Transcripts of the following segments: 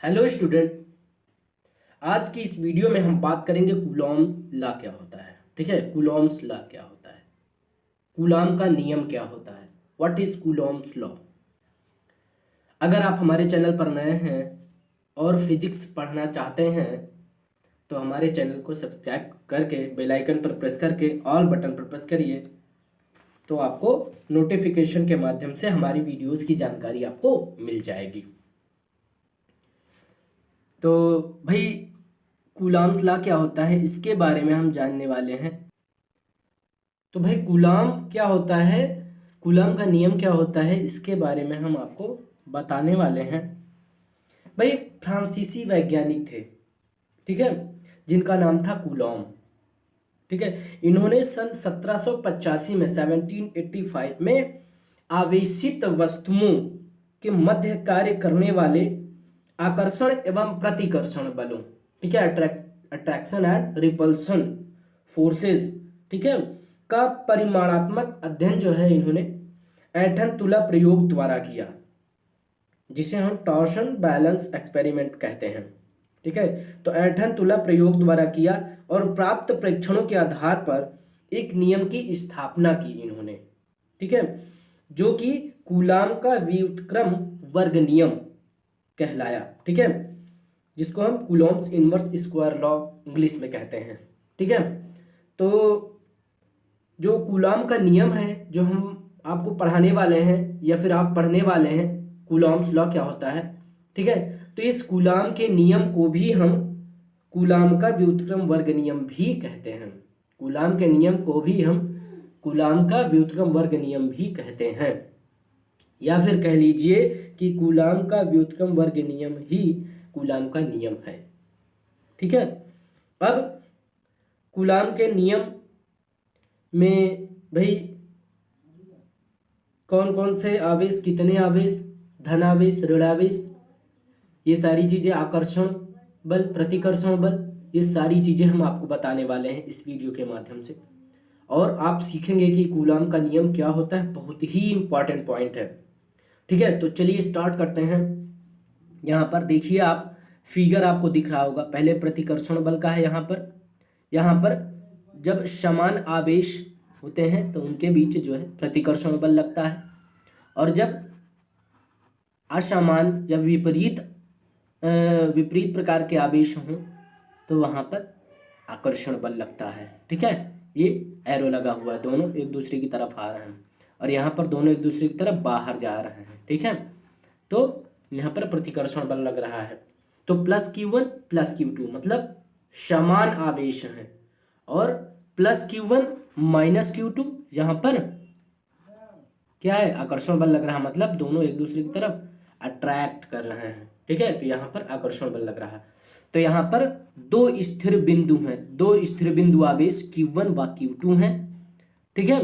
Hello student. आज की इस वीडियो में हम बात करेंगे कूलॉम लॉ क्या होता है। ठीक है, कूलॉम्स लॉ क्या होता है, कूलॉम का नियम क्या होता है, व्हाट इज कूलॉम्स लॉ। अगर आप हमारे चैनल पर नए हैं और फिजिक्स पढ़ना चाहते हैं तो हमारे चैनल को सब्सक्राइब करके बेल आइकन पर प्रेस करके ऑल बटन पर प्रेस करिए, तो आपको नोटिफिकेशन के माध्यम से हमारी वीडियोस की जानकारी आपको मिल जाएगी। तो भाई कूलॉम्स लॉ क्या होता है इसके बारे में हम जानने वाले हैं। तो भाई कूलॉम क्या होता है, कूलॉम का नियम क्या होता है, इसके बारे में हम आपको बताने वाले हैं। भाई फ्रांसीसी वैज्ञानिक थे, ठीक है, जिनका नाम था कूलॉम। ठीक है, इन्होंने सन 1785 में 1785 में आवेशित वस्तुओं के मध्य कार्य करने वाले आकर्षण एवं प्रतिकर्षण बलों, ठीक है, अट्रैक्शन एंड रिपल्सन फोर्सेस, ठीक है, का परिमाणात्मक अध्ययन जो है इन्होंने ऐंठन तुला प्रयोग द्वारा किया, जिसे हम टॉर्शन बैलेंस एक्सपेरिमेंट कहते हैं। ठीक है, तो ऐंठन तुला प्रयोग द्वारा किया और प्राप्त प्रेक्षणों के आधार पर एक नियम की स्थापना की इन्होंने। ठीक है, जो कि कूलाम का व्युत्क्रम वर्ग नियम कहलाया। ठीक है, जिसको हम Coulomb's inverse square law English में कहते हैं। ठीक है, तो जो कूलॉम का नियम है जो हम आपको पढ़ाने वाले हैं या फिर आप पढ़ने वाले हैं, कूलॉम्स लॉ क्या होता है। ठीक है, तो इस कूलॉम के नियम को भी हम कूलॉम का व्युत्क्रम वर्ग नियम भी कहते हैं। कूलॉम के नियम को भी हम कूलॉम का व्युत्क्रम वर्ग नियम भी कहते हैं, या फिर कह लीजिए कि कूलॉम का व्युत्क्रम वर्ग नियम ही कूलॉम का नियम है। ठीक है, अब कूलॉम के नियम में भाई कौन कौन से आवेश, कितने आवेश, धनावेश, ऋणावेश, ये सारी चीजें, आकर्षण बल, प्रतिकर्षण बल, ये सारी चीजें हम आपको बताने वाले हैं इस वीडियो के माध्यम से। और आप सीखेंगे कि कूलॉम का नियम क्या होता है, बहुत ही इंपॉर्टेंट पॉइंट है। ठीक है, तो चलिए स्टार्ट करते हैं। यहाँ पर देखिए, आप फिगर आपको दिख रहा होगा, पहले प्रतिकर्षण बल का है। यहाँ पर जब समान आवेश होते हैं तो उनके बीच जो है प्रतिकर्षण बल लगता है, और जब असमान, जब विपरीत प्रकार के आवेश हों तो वहाँ पर आकर्षण बल लगता है। ठीक है, ये एरो लगा हुआ है, दोनों एक दूसरे की तरफ आ रहे हैं, और यहाँ पर दोनों एक दूसरे की तरफ बाहर जा रहे हैं। ठीक है, तो यहाँ पर प्रतिकर्षण बल लग रहा है। तो प्लस Q1 प्लस Q2 मतलब समान आवेश हैं, और प्लस Q1 माइनस Q2 यहाँ पर क्या है, आकर्षण बल लग रहा है, मतलब दोनों एक दूसरे की तरफ अट्रैक्ट कर रहे हैं। ठीक है, तो यहाँ पर आकर्षण बल लग रहा है। तो यहाँ पर दो स्थिर बिंदु हैं, दो स्थिर बिंदु आवेश Q1 व Q2 हैं। ठीक है,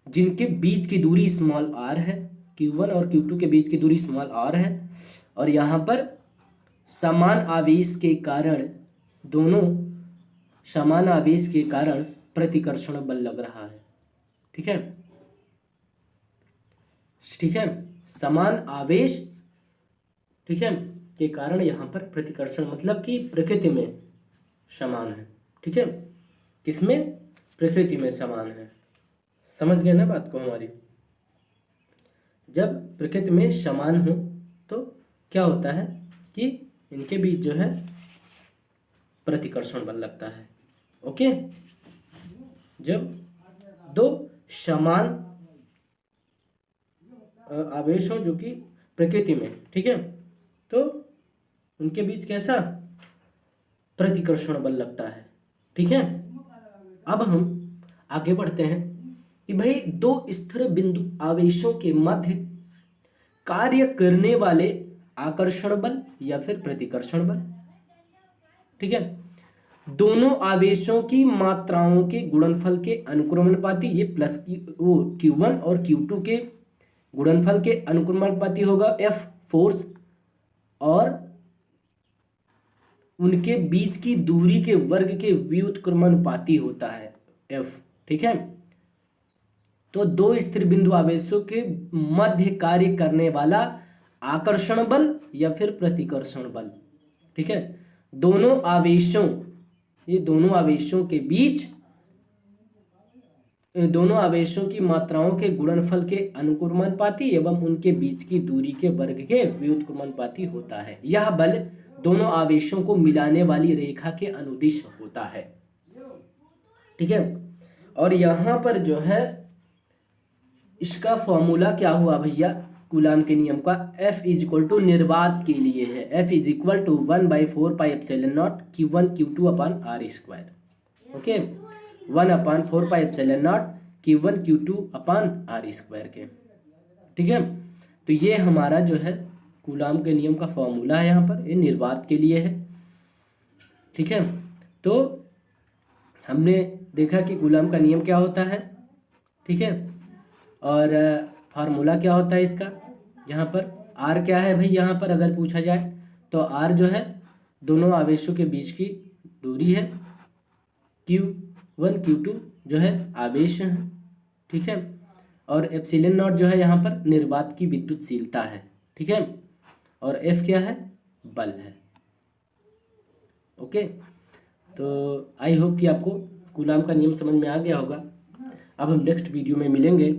जिनके बीच की दूरी स्मॉल r है, Q1 और Q2 के बीच की दूरी स्मॉल r है, और यहाँ पर समान आवेश के कारण, दोनों समान आवेश के कारण प्रतिकर्षण बल लग रहा है। ठीक है, ठीक है, समान आवेश, ठीक है, के कारण यहाँ पर प्रतिकर्षण, मतलब कि प्रकृति में समान है। ठीक है, किसमें, प्रकृति में समान है। समझ गए ना बात को हमारी। जब प्रकृति में समान हो तो क्या होता है कि इनके बीच जो है प्रतिकर्षण बल लगता है। ओके, जब दो समान आवेश हो जो कि प्रकृति में, ठीक है, तो उनके बीच कैसा प्रतिकर्षण बल लगता है। ठीक है, अब हम आगे बढ़ते हैं कि भाई दो स्थिर बिंदु आवेशों के मध्य कार्य करने वाले आकर्षण बल या फिर प्रतिकर्षण बल। ठीक है, दोनों आवेशों की मात्राओं के गुणनफल के अनुक्रमणपाती, ये प्लस Q1 और Q2 के गुणनफल के अनुक्रमणपाती होगा F फोर्स, और उनके बीच की दूरी के वर्ग के व्युत्क्रमानुपाती होता है F। ठीक है, तो दो स्थिर बिंदु आवेशों के मध्य कार्य करने वाला आकर्षण बल या फिर प्रतिकर्षण बल। ठीक है, दोनों आवेशों, ये दोनों आवेशों के बीच, दोनों आवेशों की मात्राओं के गुणनफल के अनुक्रमानुपाती एवं उनके बीच की दूरी के वर्ग के व्युत्क्रमानुपाती होता है। यह बल दोनों आवेशों को मिलाने वाली रेखा के अनुदिश होता है। ठीक है, और यहाँ पर जो है इसका फॉर्मूला क्या हुआ भैया, कूलाम के नियम का, F इज इक्वल टू निर्वात के लिए है, F is equal to 1/4 pi epsilon not Q1 Q2 upon R square. Okay, 1/4 pi epsilon not Q1 Q2 upon R square के। ठीक है, तो ये हमारा जो है कूलाम के नियम का फॉर्मूला है, यहाँ पर ये निर्वात के लिए है। ठीक है, तो हमने देखा कि कूलाम का नियम क्या होता है। ठीक है, और फार्मूला क्या होता है इसका, यहाँ पर आर क्या है भाई, यहाँ पर अगर पूछा जाए तो आर जो है दोनों आवेशों के बीच की दूरी है, Q1 Q2 जो है आवेश है। ठीक है, और एप्सिलॉन नॉट जो है यहाँ पर निर्वात की विद्युतशीलता है। ठीक है, और एफ क्या है, बल है। ओके, तो आई होप कि आपको कूलाम का नियम समझ में आ गया होगा। अब हम नेक्स्ट वीडियो में मिलेंगे।